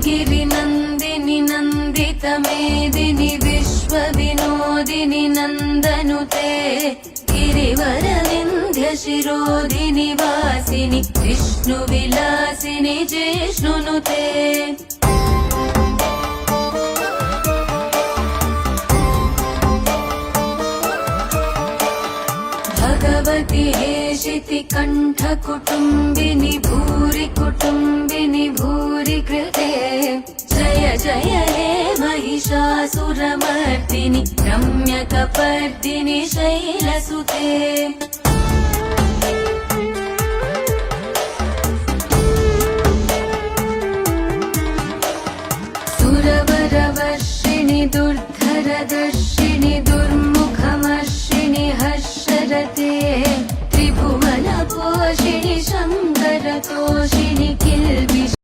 गिरिनन्दिनि नन्दितमेदिनि विश्वविनोदिनि नन्दनुते गिरिवरविन्ध्यशिरोधिनि वासिनि विष्णुविलासिनि जिष्णुनुते भगवति हेशिति कण्ठकुटुम्बिनि भूरि कुटुम्बिनि भूरि कृते जय जय हे महिषासुरमर्दिनि रम्यकपर्दिनि शैलसुते सुरवरवर्षिणि दुर्धरदर्शिनि दुर्मुखमर्षिणि हर्षरते त्रिभुवनपोषिणि शङ्करतोषिणि